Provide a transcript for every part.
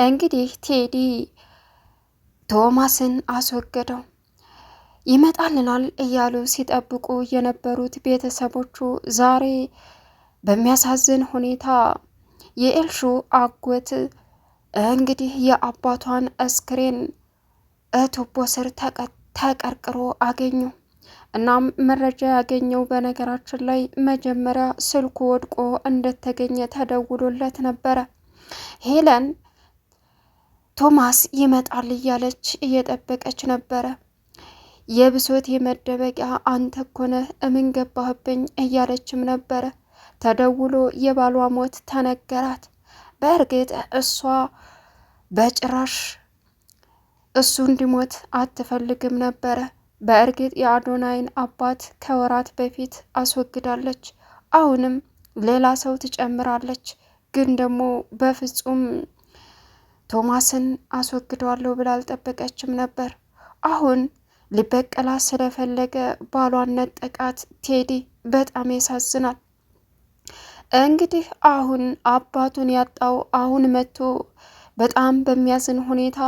እንግዲህ ቴዲ ቶማስን አስወገደው። ይመጣልናል እያሉ ሲጠብቁ የነበሩት ቤተሰቦቹ ዛሬ በሚያሳዝን ሁኔታ የኤልሹ አጎት እንግዲህ የአባቷን አስክሬን ቱቦ ስር ተቀርቅሮ አገኙ። እናም መረጃ ያገኘው በነገራችን ላይ መጀመሪያ ስልኩ ወድቆ እንደተገኘ ተደውሎለት ነበረ። ሄለን ቶማስ ይመጣል እያለች እየጠበቀች ነበረ። የብሶት የመደበቂያ አንተ እኮ ነህ እምን ገባህብኝ እያለችም ነበረ። ተደውሎ የባሏ ሞት ተነገራት። በእርግጥ እሷ በጭራሽ እሱ እንዲሞት አትፈልግም ነበረ። በእርግጥ የአዶናይን አባት ከወራት በፊት አስወግዳለች። አሁንም ሌላ ሰው ትጨምራለች። ግን ደግሞ በፍጹም ቶማስን አስወግደዋለሁ ብላ አልጠበቀችም ነበር። አሁን ሊበቀላት ስለፈለገ ባሏን ነጠቃት። ቴዲ በጣም ያሳዝናል። እንግዲህ አሁን አባቱን ያጣው አሁን መጥቶ በጣም በሚያዝን ሁኔታ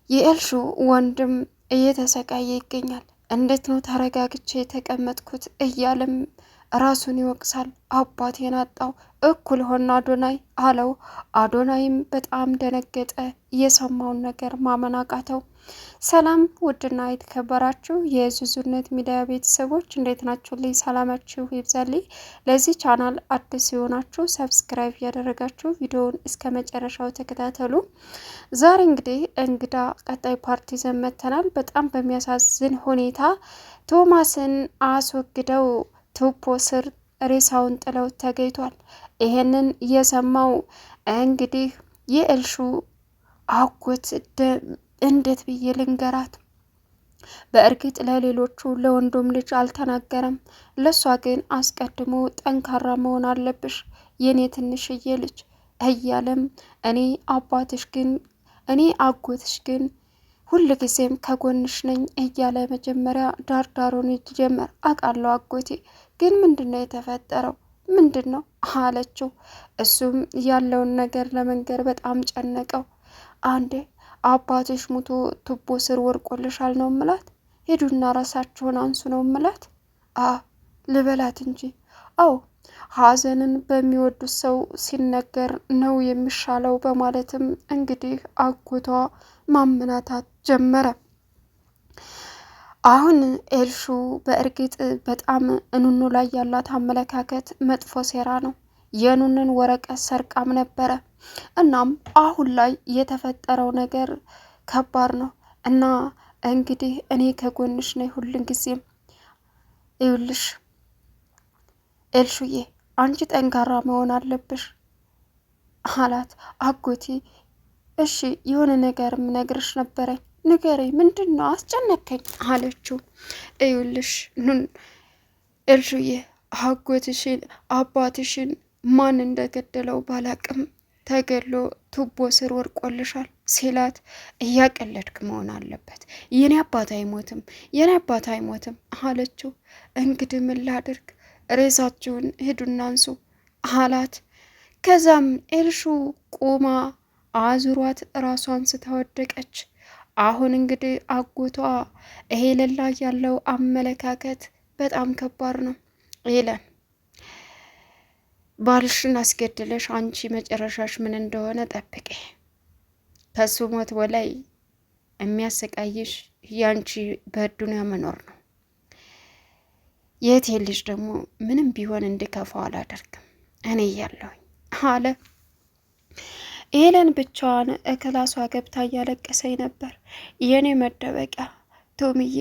የኤልሹ ወንድም እየተሰቃየ ይገኛል። እንዴት ነው ተረጋግቼ የተቀመጥኩት እያለም ራሱን ይወቅሳል። አባቴን አጣው እኩል ሆና አዶናይ አለው። አዶናይም በጣም ደነገጠ። የሰማውን ነገር ማመን አቃተው። ሰላም ውድና የተከበራችሁ የዙዙነት ሚዲያ ቤተሰቦች እንዴት ናችሁ? ልይ ሰላማችሁ ይብዛልኝ። ለዚህ ቻናል አዲስ የሆናችሁ ሰብስክራይብ ያደረጋችሁ ቪዲዮውን እስከ መጨረሻው ተከታተሉ። ዛሬ እንግዲህ እንግዳ ቀጣይ ፓርቲ ይዘን መጥተናል። በጣም በሚያሳዝን ሁኔታ ቶማስን አስወግደው ቱቦ ስር ሬሳውን ጥለው ተገኝቷል። ይሄንን የሰማው እንግዲህ የኤልሹ አጎት እንዴት ብዬ ልንገራት? በእርግጥ ለሌሎቹ ለወንዶም ልጅ አልተናገረም። ለሷ ግን አስቀድሞ ጠንካራ መሆን አለብሽ የኔ ትንሽዬ ልጅ እያለም እኔ አጎትሽ ግን ሁል ጊዜም ከጎንሽ ነኝ እያለ መጀመሪያ ዳርዳሩን ጀመር። አውቃለሁ አጎቴ፣ ግን ምንድነው የተፈጠረው? ምንድን ነው አለችው። እሱም ያለውን ነገር ለመንገር በጣም ጨነቀው። አንዴ አባትሽ ሙቶ ቱቦ ስር ወርቆልሻል ነው ምላት፣ ሄዱና ራሳችሁን አንሱ ነው ምላት። ልበላት እንጂ አው ሀዘንን በሚወዱት ሰው ሲነገር ነው የሚሻለው በማለትም እንግዲህ አጎቷ ማመናታት ጀመረ። አሁን ኤልሹ በእርግጥ በጣም እኑኑ ላይ ያላት አመለካከት መጥፎ ሴራ ነው። የኑንን ወረቀት ሰርቃም ነበረ። እናም አሁን ላይ የተፈጠረው ነገር ከባድ ነው እና እንግዲህ እኔ ከጎንሽ ነኝ ሁሉን ጊዜም። ይኸውልሽ ኤልሹዬ አንቺ ጠንካራ መሆን አለብሽ አላት። አጎቴ እሺ የሆነ ነገርም ነግርሽ ነበረኝ፣ ንገረኝ፣ ምንድን ነው አስጨነከኝ አለችው። ይኸውልሽ ኤልሹዬ አጎትሽን አባትሽን ማን እንደገደለው ባላቅም ተገሎ ቱቦ ስር ወርቆልሻል ሲላት፣ እያቀለድክ መሆን አለበት፣ የኔ አባት አይሞትም አለችው። እንግዲህ ምን ላድርግ፣ ሬሳችሁን ሂዱና አንሱ አላት። ከዛም ኤልሹ ቁማ አዙሯት ራሷን ስታወደቀች። አሁን እንግዲህ አጎቷ ሄለን ላይ ያለው አመለካከት በጣም ከባድ ነው። ሄለን ባልሽን አስገድለሽ አንቺ መጨረሻሽ ምን እንደሆነ ጠብቄ፣ ከሱ ሞት በላይ የሚያሰቃይሽ ያንቺ በዱንያ መኖር ነው። የቴ ልጅ ደግሞ ምንም ቢሆን እንዲከፋው አላደርግም እኔ እያለሁኝ አለ። ሄለን ብቻዋን እክላሷ ገብታ እያለቀሰኝ ነበር። የኔ መደበቂያ ቶምዬ፣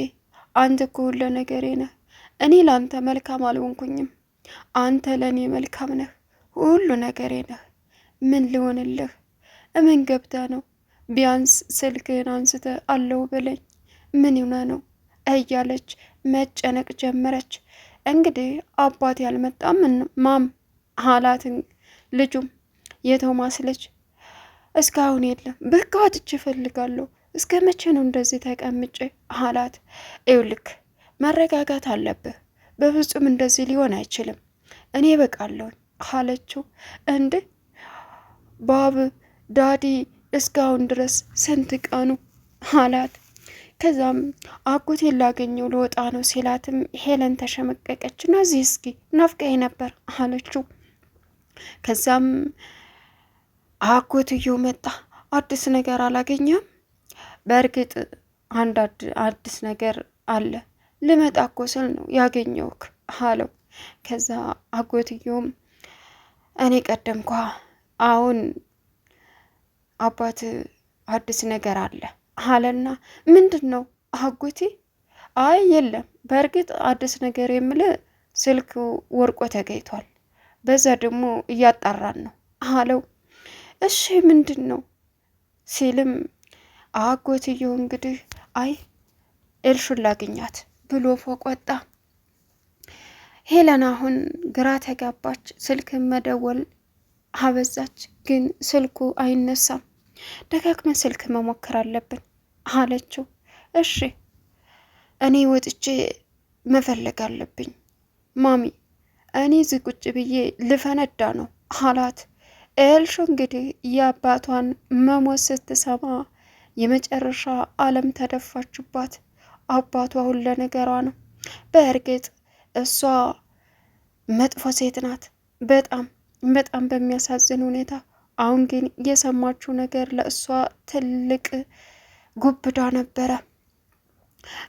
አንተ እኮ ሁሉ ነገሬ ነህ። እኔ ለአንተ መልካም አልሆንኩኝም፣ አንተ ለእኔ መልካም ነህ፣ ሁሉ ነገሬ ነህ። ምን ልሆንልህ? እምን ገብተህ ነው? ቢያንስ ስልክህን አንስተ አለው በለኝ፣ ምን ይሆነ ነው እያለች መጨነቅ ጀመረች። እንግዲህ አባት ያልመጣም ማም አላትን። ልጁም የቶማስ ልጅ እስካሁን የለም፣ በቃ ወጥቼ እፈልጋለሁ፣ እስከ መቼ ነው እንደዚህ ተቀምጬ አላት። ይኸውልህ መረጋጋት አለብህ፣ በፍጹም እንደዚህ ሊሆን አይችልም፣ እኔ በቃለሁ አለችው። እንዴ ባብ ዳዲ እስካሁን ድረስ ስንት ቀኑ አላት። ከዛም አጎቴን ላገኘው ልወጣ ነው ሲላትም ሄለን ተሸመቀቀች። እና እዚህ እስኪ ናፍቀኝ ነበር አለችው። ከዛም አጎትየው መጣ። አዲስ ነገር አላገኘም? በእርግጥ አንድ አዲስ ነገር አለ፣ ልመጣ እኮ ስል ነው ያገኘውክ አለው። ከዛ አጎትየውም እኔ ቀደምኳ፣ አሁን አባት አዲስ ነገር አለ አለና ምንድን ነው አጎቴ? አይ የለም፣ በእርግጥ አዲስ ነገር የምልህ ስልክ ወርቆ ተገኝቷል፣ በዛ ደግሞ እያጣራን ነው አለው። እሺ ምንድን ነው ሲልም አጎትየው እንግዲህ አይ ኤልሹን ላግኛት ብሎ ፎቅ ወጣ። ሄለን አሁን ግራ ተጋባች። ስልክን መደወል አበዛች፣ ግን ስልኩ አይነሳም። ደጋግመን ስልክ መሞከር አለብን አለችው። እሺ እኔ ወጥቼ መፈለግ አለብኝ ማሚ፣ እኔ እዚህ ቁጭ ብዬ ልፈነዳ ነው አላት። ኤልሹ እንግዲህ የአባቷን መሞት ስትሰማ የመጨረሻ ዓለም ተደፋችባት። አባቷ ሁሉ ነገሯ ነው። በእርግጥ እሷ መጥፎ ሴት ናት፣ በጣም በጣም በሚያሳዝን ሁኔታ። አሁን ግን የሰማችው ነገር ለእሷ ትልቅ ጉብዳ ነበረ።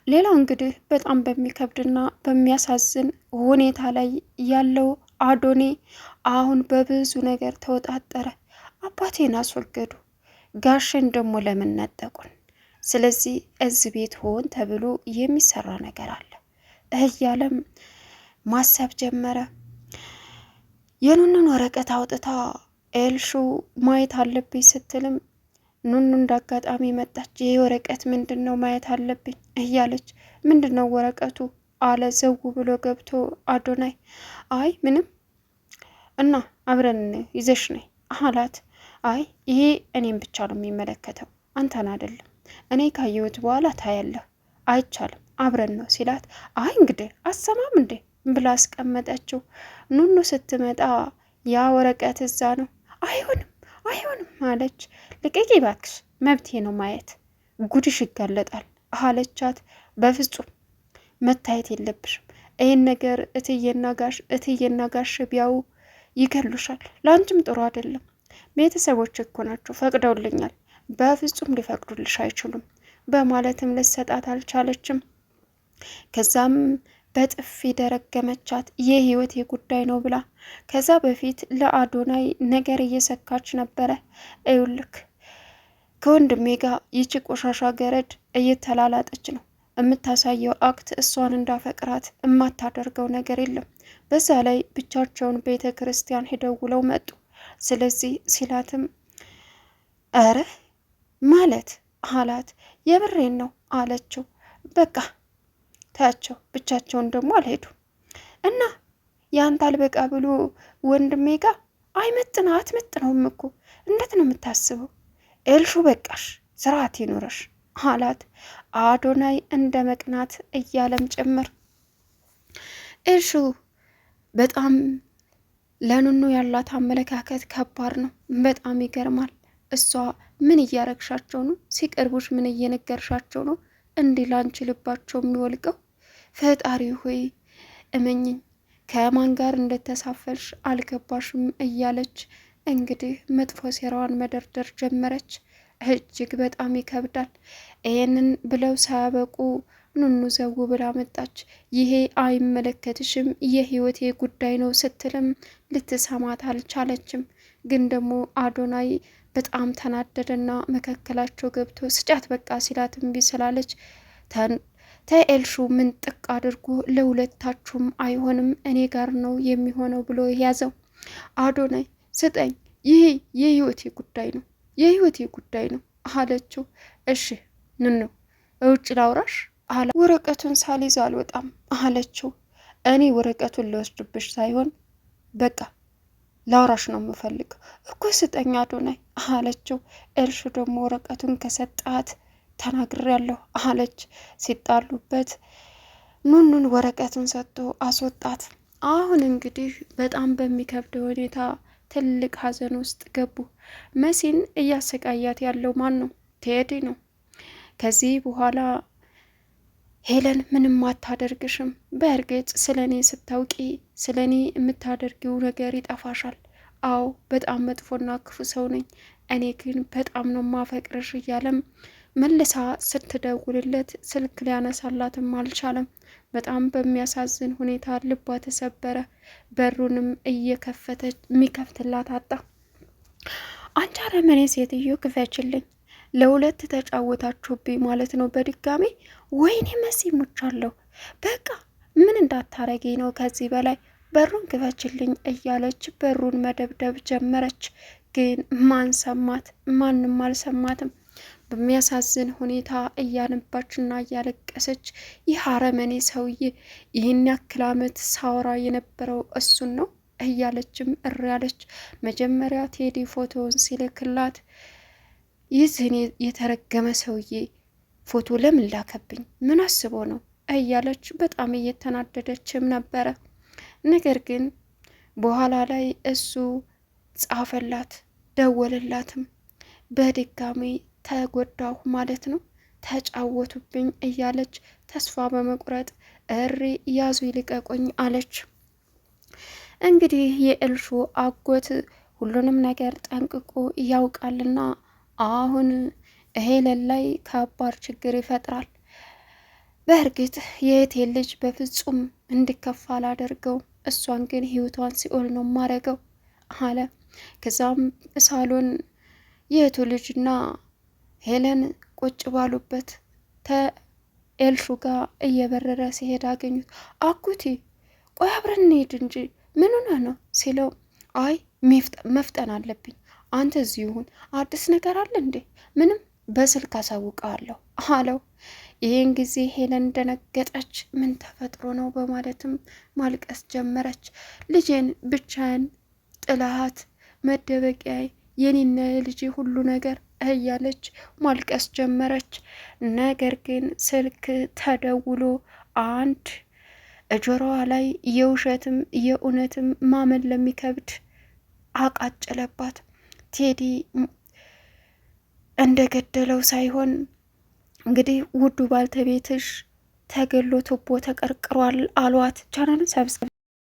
ሌላው እንግዲህ በጣም በሚከብድና በሚያሳዝን ሁኔታ ላይ ያለው አዶኔ አሁን በብዙ ነገር ተወጣጠረ። አባቴን አስወገዱ፣ ጋሽን ደግሞ ለምን ነጠቁን? ስለዚህ እዚህ ቤት ሆን ተብሎ የሚሰራ ነገር አለ እያለም ማሰብ ጀመረ። የኑኑን ወረቀት አውጥታ ኤልሹ ማየት አለብኝ ስትልም ኑኑ እንዳጋጣሚ መጣች። ይህ ወረቀት ምንድን ነው ማየት አለብኝ እያለች ምንድን ነው ወረቀቱ አለ ዘው ብሎ ገብቶ አዶናይ። አይ ምንም እና አብረን ይዘሽ ነይ አላት። አይ ይሄ እኔም ብቻ ነው የሚመለከተው አንተን አይደለም፣ እኔ ካየሁት በኋላ ታያለህ፣ አይቻልም አብረን ነው ሲላት፣ አይ እንግዲህ አሰማም እንዴ ብላ አስቀመጠችው። ኑኑ ስትመጣ ያ ወረቀት እዛ ነው። አይሆንም አይሆንም አለች። ልቀቂ እባክሽ፣ መብቴ ነው ማየት፣ ጉድሽ ይጋለጣል አለቻት። በፍጹም መታየት የለብሽም፣ ይህን ነገር እትዬና ጋሽ ቢያው ይገሉሻል፣ ለአንቺም ጥሩ አይደለም። ቤተሰቦች እኮ ናቸው ፈቅደውልኛል፣ በፍጹም ሊፈቅዱልሽ አይችሉም በማለትም ልትሰጣት አልቻለችም። ከዛም በጥፊ ደረገመቻት። የህይወቴ ጉዳይ ነው ብላ። ከዛ በፊት ለአዶናይ ነገር እየሰካች ነበረ። እዩልክ ከወንድሜ ጋር ይቺ ቆሻሻ ገረድ እየተላላጠች ነው የምታሳየው አክት፣ እሷን እንዳፈቅራት የማታደርገው ነገር የለም። በዛ ላይ ብቻቸውን ቤተ ክርስቲያን ሄደው ውለው መጡ። ስለዚህ ሲላትም አረ ማለት አላት። የብሬን ነው አለችው። በቃ ታያቸው ብቻቸውን ደግሞ አልሄዱ እና ያንተ አልበቃ ብሎ ወንድሜ ጋር አትመጥነውም እኮ እንዴት ነው የምታስበው? ኤልሹ በቃሽ፣ ስርዓት ይኑረሽ አላት። አዶናይ እንደ መቅናት እያለም ጭምር። ኤልሹ በጣም ለኑኑ ያላት አመለካከት ከባድ ነው። በጣም ይገርማል። እሷ ምን እያረግሻቸው ነው? ሲቀርቡሽ ምን እየነገርሻቸው ነው? እንዲህ ላንቺ ልባቸው የሚወልቀው? ፈጣሪ ሆይ እመኝኝ፣ ከማን ጋር እንደተሳፈልሽ አልገባሽም እያለች እንግዲህ መጥፎ ሴራዋን መደርደር ጀመረች። እጅግ በጣም ይከብዳል። ይህንን ብለው ሳያበቁ ኑኑ ዘው ብላ መጣች። ይሄ አይመለከትሽም፣ የህይወቴ ጉዳይ ነው ስትልም ልትሰማት አልቻለችም። ግን ደግሞ አዶናይ በጣም ተናደደና መካከላቸው ገብቶ ስጫት በቃ ሲላት እምቢ ስላለች ተኤልሹ ምን ጥቅ አድርጎ ለሁለታችሁም አይሆንም እኔ ጋር ነው የሚሆነው ብሎ ያዘው። አዶናይ ስጠኝ፣ ይሄ የህይወቴ ጉዳይ ነው የህይወቴ ጉዳይ ነው አለችው። እሺ ኑኑ እውጭ ላውራሽ አላ። ወረቀቱን ሳልይዝ አልወጣም አለችው። እኔ ወረቀቱን ልወስድብሽ ሳይሆን በቃ ላውራሽ ነው የምፈልገው እኮ ስጠኝ አዶናይ አለችው። ኤልሹ ደግሞ ወረቀቱን ከሰጣት ተናግሬያለሁ አለች። ሲጣሉበት ኑኑን ወረቀቱን ሰጥቶ አስወጣት። አሁን እንግዲህ በጣም በሚከብድ ሁኔታ ትልቅ ሀዘን ውስጥ ገቡ። መሲን እያሰቃያት ያለው ማን ነው? ቴዲ ነው። ከዚህ በኋላ ሄለን ምንም አታደርግሽም። በእርግጥ ስለ እኔ ስታውቂ ስለ እኔ የምታደርጊው ነገር ይጠፋሻል። አዎ በጣም መጥፎና ክፉ ሰው ነኝ። እኔ ግን በጣም ነው ማፈቅርሽ እያለም መልሳ ስትደውልለት ስልክ ሊያነሳላትም አልቻለም። በጣም በሚያሳዝን ሁኔታ ልቧ ተሰበረ። በሩንም እየከፈተች የሚከፍትላት አጣ። አንቺ አረመኔ ሴትዮ ክፈችልኝ! ለሁለት ተጫወታችሁብኝ ማለት ነው በድጋሚ። ወይኔ መሲ ሙቻለሁ። በቃ ምን እንዳታረጊ ነው ከዚህ በላይ በሩን ክፈችልኝ እያለች በሩን መደብደብ ጀመረች። ግን ማን ሰማት? ማንም አልሰማትም። በሚያሳዝን ሁኔታ እያነባችና እያለቀሰች ይህ አረመኔ ሰውዬ ይህን ያክል ዓመት ሳወራ የነበረው እሱን ነው እያለችም ያለች። መጀመሪያ ቴዲ ፎቶውን ሲልክላት ይህን የተረገመ ሰውዬ ፎቶ ለምን ላከብኝ? ምን አስቦ ነው እያለች በጣም እየተናደደችም ነበረ። ነገር ግን በኋላ ላይ እሱ ጻፈላት፣ ደወለላትም። በድጋሚ ተጎዳሁ ማለት ነው፣ ተጫወቱብኝ እያለች ተስፋ በመቁረጥ እሪ ያዙ ይልቀቁኝ አለች። እንግዲህ የኤልሹ አጎት ሁሉንም ነገር ጠንቅቆ ያውቃልና አሁን ሄለን ላይ ከባድ ችግር ይፈጥራል። በእርግጥ የእህቴን ልጅ በፍጹም እንድከፋ አላደርገው፣ እሷን ግን ህይወቷን ሲኦል ነው ማረገው አለ። ከዛም ሳሎን የእህቱ ልጅና ሄለን ቁጭ ባሉበት ኤልሹ ጋር እየበረረ ሲሄድ አገኙት። አጉቴ ቆይ አብረን እንሄድ እንጂ ምን ሆነ ነው ሲለው፣ አይ መፍጠን አለብኝ፣ አንተ እዚህ ይሁን፣ አዲስ ነገር አለ እንዴ? ምንም በስልክ አሳውቀዋለሁ አለው። ይህን ጊዜ ሄለን ደነገጠች። ምን ተፈጥሮ ነው በማለትም ማልቀስ ጀመረች። ልጄን ብቻዬን ጥላሃት መደበቂያ የኔና የልጄ ሁሉ ነገር እያለች ማልቀስ ጀመረች። ነገር ግን ስልክ ተደውሎ አንድ ጆሮዋ ላይ የውሸትም የእውነትም ማመን ለሚከብድ አቃጨለባት። ቴዲ እንደገደለው ሳይሆን እንግዲህ ውዱ ባልተቤትሽ ተገሎ ቱቦ ተቀርቅሯል አሏት። ቻናሉን ሰብስክራይብ